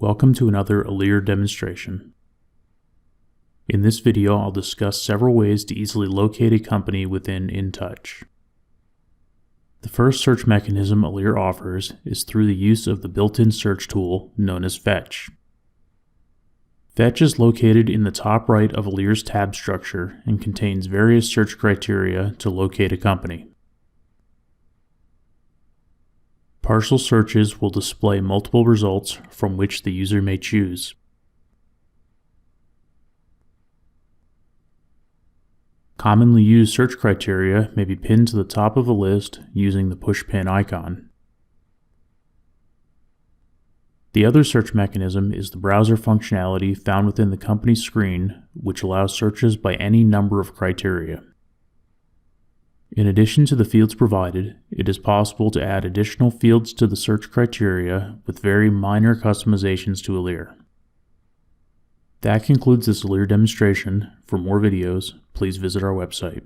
Welcome to another ALERE demonstration. In this video, I'll discuss several ways to easily locate a company within InTouch. The first search mechanism ALERE offers is through the use of the built-in search tool known as Fetch. Fetch is located in the top right of ALERE's tab structure and contains various search criteria to locate a company. Partial searches will display multiple results from which the user may choose. Commonly used search criteria may be pinned to the top of a list using the push pin icon. The other search mechanism is the browser functionality found within the company screen, which allows searches by any number of criteria. In addition to the fields provided, it is possible to add additional fields to the search criteria with very minor customizations to ALERE. That concludes this ALERE demonstration. For more videos, please visit our website.